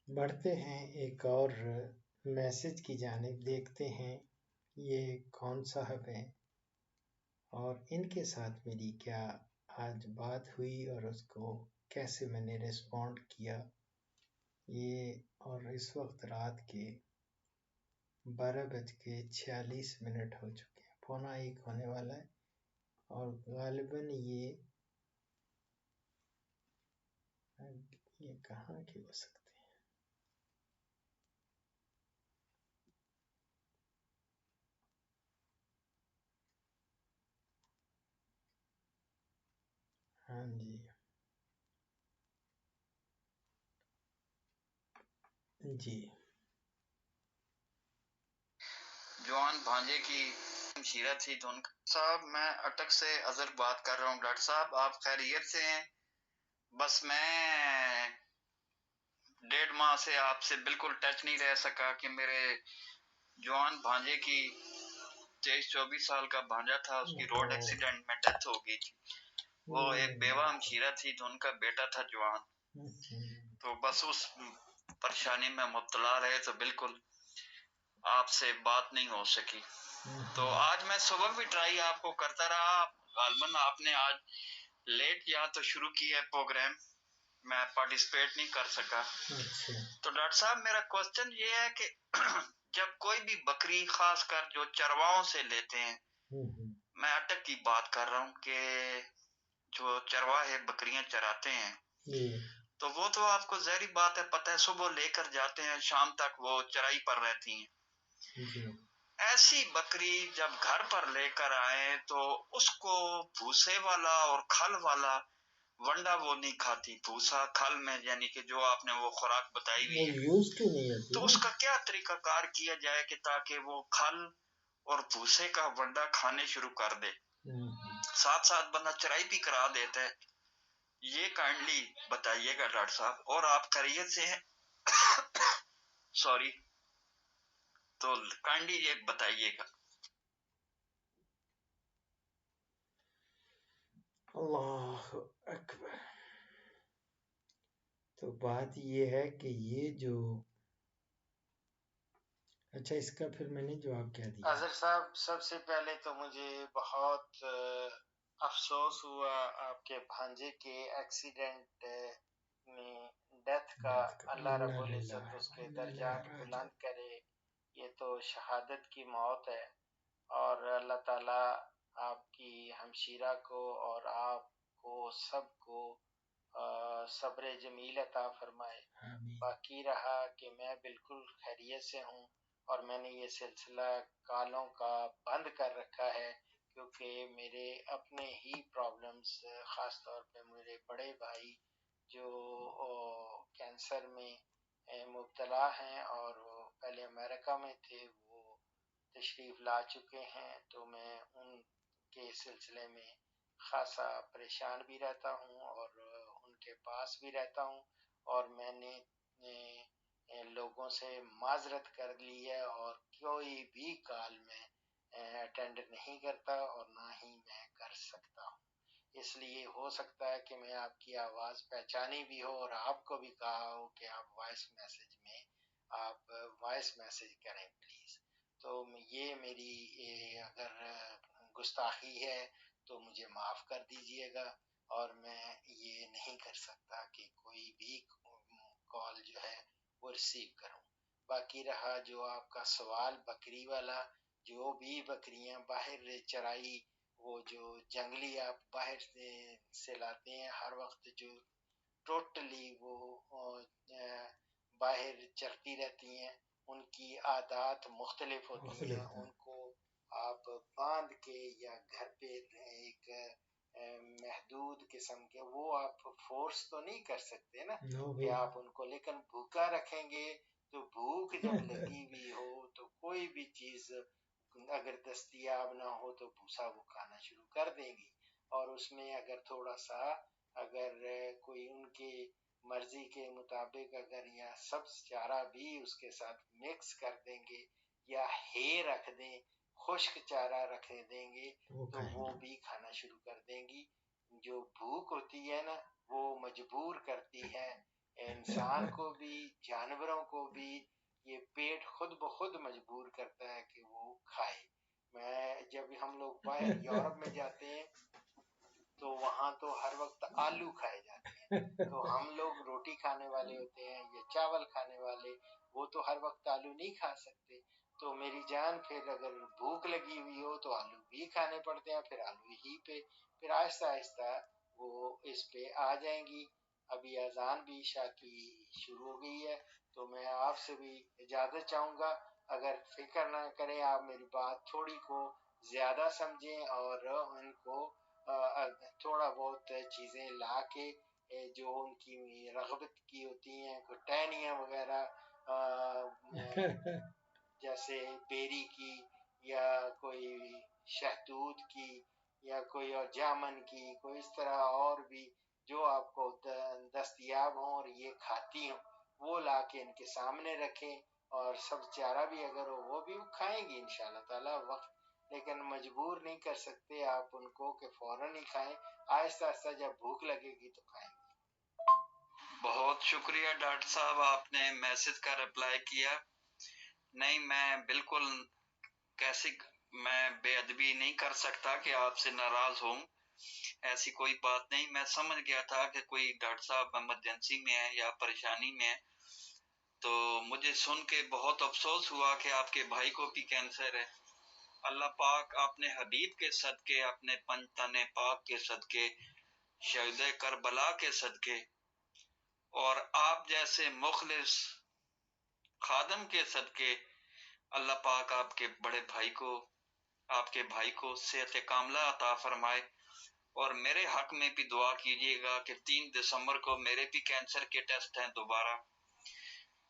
بڑھتے ہیں ایک اور میسج کی جانب، دیکھتے ہیں یہ کون صاحب ہیں اور ان کے ساتھ میری کیا آج بات ہوئی اور اس کو کیسے میں نے ریسپونڈ کیا یہ۔ اور اس وقت رات کے 12:46 ہو چکے ہیں، 12:45 ہونے والا ہے، اور غالباً یہ کہاں کے ہو سکتے ہیں؟ ہاں جی جی جوان بھانجے کی ہمشیرہ تھی تو ان کا صاحب میں اٹک سے اظہر بات کر رہا ہوں۔ ڈاکٹر صاحب آپ خیریت سے ہیں؟ بس میں 1.5 ماہ سے آپ سے بالکل ٹچ نہیں رہ سکا کہ میرے جوان بھانجے کی 23-24 سال کا بھانجا تھا، اس کی روڈ ایکسیڈنٹ میں ڈیتھ ہو گئی تھی۔ وہ ایک بیوہ ہمشیرہ تھی تو ان کا بیٹا تھا جوان، تو بس اس پریشانی میں مبتلا رہے تو بالکل آپ سے بات نہیں ہو سکی۔ تو آج میں صبح بھی ٹرائی آپ کو کرتا رہا، غالباً آپ نے آج لیٹ یا تو شروع کیا ہے پروگرام، میں پارٹیسپیٹ نہیں کر سکا۔ تو ڈاکٹر صاحب میرا کوسچن یہ ہے کہ جب کوئی بھی بکری خاص کر جو چرواہوں سے لیتے ہیں، میں اٹک کی بات کر رہا ہوں کہ جو چرواہے بکریاں چراتے ہیں، تو وہ تو آپ کو ظاہری بات ہے پتہ ہے صبح لے کر جاتے ہیں شام تک وہ چرائی پر رہتی ہیں۔ ایسی بکری جب گھر پر لے کر آئے تو اس کو بھوسے والا اور کھل والا ونڈا وہ نہیں کھاتی، بھوسا کھل میں یعنی کہ جو آپ نے وہ خوراک بتائی ہوئی ہے، تو اس کا کیا طریقہ کار کیا جائے کہ تاکہ وہ کھل اور بھوسے کا ونڈا کھانے شروع کر دے، ساتھ ساتھ بندہ چرائی بھی کرا دیتا ہے، یہ کائنڈلی بتائیے گا ڈاکٹر صاحب۔ اور آپ خیریت سے ہیں؟ سوری، تو کائنڈلی یہ بتائیے گا۔ اللہ اکبر۔ تو بات یہ ہے کہ یہ جو اچھا اس کا پھر میں نے جواب کیا دیا؟ اظہر صاحب سب سے پہلے تو مجھے بہت افسوس ہوا آپ کے بھانجے کے ایکسیڈنٹ میں ڈیتھ کا۔ اللہ رب العزت اس کے درجات بلند کرے، یہ تو شہادت کی موت ہے، اور اللہ تعالیٰ آپ کی ہمشیرہ کو اور آپ کو سب کو صبر جمیل عطا فرمائے۔ باقی رہا کہ میں بالکل خیریت سے ہوں، اور میں نے یہ سلسلہ کالوں کا بند کر رکھا ہے کیونکہ میرے اپنے ہی پرابلمز، خاص طور پہ میرے بڑے بھائی جو کینسر میں مبتلا ہیں اور وہ پہلے امریکہ میں تھے، وہ تشریف لا چکے ہیں، تو میں ان کے سلسلے میں خاصا پریشان بھی رہتا ہوں اور ان کے پاس بھی رہتا ہوں، اور میں نے لوگوں سے معذرت کر لی ہے اور کوئی بھی کال میں اٹینڈ نہیں کرتا اور نہ ہی میں کر سکتا ہوں۔ اس لیے ہو سکتا ہے کہ میں آپ کی آواز پہچانی بھی ہو اور آپ کو بھی کہا ہو کہ آپ وائس میسج میں آپ وائس میسج کریں پلیز۔ تو یہ میری اگر گستاخی ہے تو مجھے معاف کر دیجئے گا، اور میں یہ نہیں کر سکتا کہ کوئی بھی کال جو ہے وہ ریسیو کروں۔ باقی رہا جو آپ کا سوال بکری والا، جو بھی بکریاں باہر چرائی، وہ جو جنگلی آپ باہر سے لاتے ہیں ہر وقت، جو ٹوٹلی وہ باہر چرتی رہتی ہیں، ان کی عادات مختلف ہوتی ہیں، ان کو آپ باندھ کے یا گھر پہ ایک محدود قسم کے، وہ آپ فورس تو نہیں کر سکتے نا کہ آپ ان کو، لیکن بھوکا رکھیں گے تو بھوک جب لگی ہوئی ہو تو کوئی بھی چیز اگر دستیاب نہ ہو تو بھوسا وہ کھانا شروع کر دیں گی، اور اس میں اگر تھوڑا سا اگر کوئی ان کے مرضی کے مطابق اگر یا سبز چارہ بھی اس کے ساتھ مکس کر دیں گے یا ہے رکھ دیں، خشک چارہ رکھ دیں گے تو وہ بھی کھانا شروع کر دیں گی۔ جو بھوک ہوتی ہے نا وہ مجبور کرتی ہے इंसान को भी जानवरों को भी ये पेट खुद ब खुद मजबूर करता है कि वो खाए। मैं जब हम लोग बाहर यूरोप में जाते हैं तो वहाँ तो हर वक्त आलू खाए जाते हैं, तो हम लोग रोटी खाने वाले होते हैं या चावल खाने वाले, वो तो हर वक्त आलू नहीं खा सकते। तो मेरी जान फिर अगर भूख लगी हुई हो तो आलू भी खाने पड़ते हैं, फिर आलू ही पे फिर आहिस्ता आहिस्ता वो इस पे आ जाएंगी। अभी अजान भी ईशा की शुरू हो गई है, तो मैं आपसे भी इजाजत चाहूंगा। अगर फिक्र ना करें, आप मेरी बात थोड़ी को ज्यादा समझें और उनको थोड़ा बहुत चीजें ला के जो उनकी रगबत की होती हैं, कोई टहनियाँ वगैरह जैसे बेरी की या कोई शहतूत की या कोई और जामन की, कोई इस तरह और भी जो आपको दस्तयाब हों और ये खाती हों, वो ला के इनके सामने रखें। और सब चारा भी अगर हो वो भी खाएंगी इंशाल्लाह ताला वक्त, लेकिन मजबूर नहीं कर सकते आप उनको कि फौरन ही खाएं, आहिस्ता आहिस्ता जब भूख लगेगी तो खाएंगे। बहुत शुक्रिया डॉक्टर साहब, आपने मैसेज का रिप्लाई किया। नहीं, मैं बिल्कुल कैसे मैं बेअदबी नहीं कर सकता कि आपसे नाराज हूँ, ऐसी कोई बात नहीं। मैं समझ गया था कि कोई डॉक्टर साहब इमरजेंसी में है या परेशानी में है, तो मुझे सुन के बहुत अफसोस हुआ कि आपके भाई को भी कैंसर है। अल्लाह पाक अपने हबीब के सदके, अपने पंजतन पाक के सदके, शहीद करबला के सदके और आप जैसे मुखलिस खादम के सदके अल्लाह पाक आपके बड़े भाई को, आपके भाई को सेहत कामला अता फरमाए। और मेरे हक में भी दुआ कीजिएगा कि 3 दिसंबर को मेरे भी कैंसर के टेस्ट हैं दोबारा,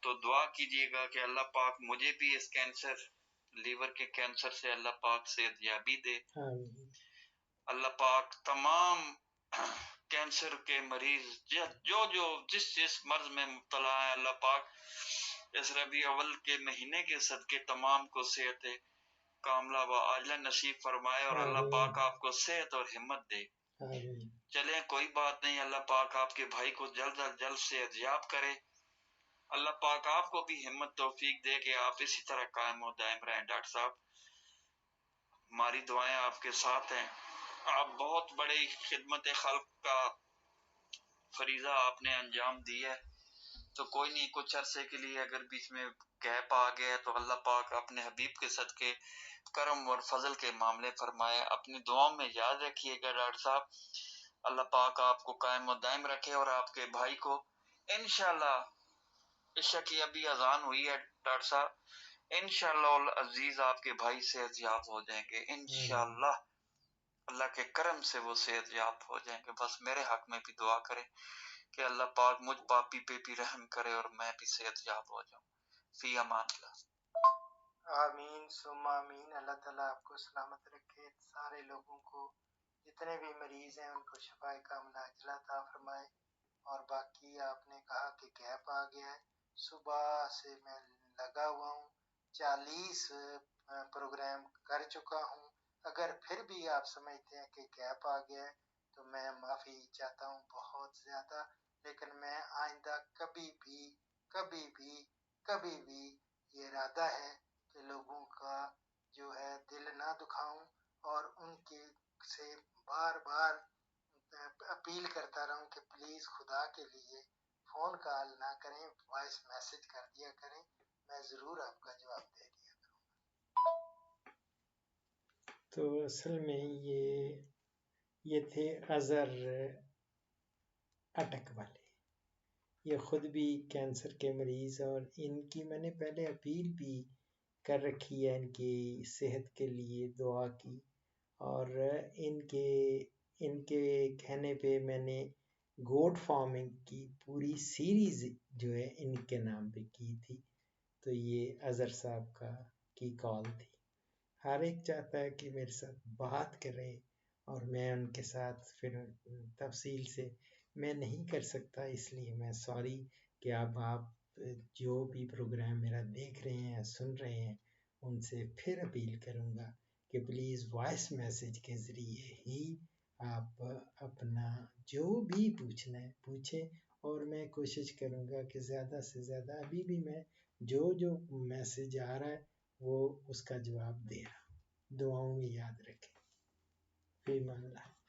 तो दुआ कीजिएगा कि अल्लाह पाक मुझे भी इस कैंसर, लीवर के कैंसर से अल्लाह पाक सेहतयाबी दे। अल्लाह पाक तमाम कैंसर के मरीज जो जो जिस मर्ज में मुब्तला है, अल्लाह पाक इस रबी अव्वल के महीने के सदके तमाम को सेहत कामला व आजला नसीब फरमाए और अल्लाह पाक आपको सेहत और हिम्मत दे। चलें, कोई बात नहीं, अल्लाह पाक आपके भाई को जल्द अज जल्द सेहतयाब करे। अल्लाह पाक आपको भी हिम्मत तौफीक दे कि आप इसी तरह कायम और दायम रहें। डॉक्टर साहब, हमारी दुआएं आपके साथ हैं। आप बहुत बड़ी खिदमत खल्क का फरीजा आपने अंजाम दिया है, तो कोई नहीं, कुछ अरसे के लिए अगर बीच में गैप आ गया तो अल्लाह पाक अपने हबीब के सदके करम और फजल के मामले फरमाए। अपनी दुआओं में याद रखिएगा डॉक्टर साहब। अल्लाह पाक आपको कायम और दायम रखे और आपके भाई को इंशाल्लाह, इशा की अभी अजान हुई है डॉक्टर साहब, इंशाल्लाह अजीज आपके भाई सेहतयाब हो जाएंगे इंशाल्लाह। अल्लाह के करम से वो सेहतयाब हो जाएंगे। बस मेरे हक में भी दुआ करें कि अल्लाह पाक मुझ पापी पे भी रहम करे और मैं भी सेहतयाब हो जाऊं। फी अमान अल्लाह। आमीन सुम्मा आमीन। अल्लाह ताला आपको सलामत रखे, सारे लोगों को, जितने भी मरीज हैं उनको शफाए कामला अजला अता फरमाए। और बाकी आपने कहा कि गैप आ गया है, सुबह से मैं लगा हुआ हूँ, 40 प्रोग्राम कर चुका हूँ। अगर फिर भी आप समझते हैं कि गैप आ गया है तो मैं माफ़ी चाहता हूँ बहुत ज़्यादा, लेकिन मैं आइंदा कभी भी ये इरादा है कि लोगों का जो है दिल ना दुखाऊं और उनके से बार बार अपील करता रहूं कि प्लीज खुदा के लिए फोन कॉल ना करें, वॉइस मैसेज कर दिया करें, मैं जरूर आपका जवाब दे दिया करूंगा। तो असल में ये थे अजहर अटक वाले, ये खुद भी कैंसर के मरीज, और इनकी मैंने पहले अपील भी कर रखी है इनकी सेहत के लिए दुआ की, और इनके कहने पे मैंने गोट फार्मिंग की पूरी सीरीज जो है इनके नाम पे की थी। तो ये अजहर साहब की कॉल थी। हर एक चाहता है कि मेरे साथ बात करें और मैं उनके साथ फिर तफसील से मैं नहीं कर सकता, इसलिए मैं सॉरी कि अब आप जो भी प्रोग्राम मेरा देख रहे हैं सुन रहे हैं उनसे फिर अपील करूँगा कि प्लीज़ वॉइस मैसेज के ज़रिए ही आप अपना जो भी पूछना है पूछें, اور میں کوشش کروں گا کہ زیادہ سے زیادہ ابھی بھی میں جو میسج آ رہا ہے وہ اس کا جواب دے رہا ہوں. دعاؤں میں یاد رکھیں. فی امان اللہ.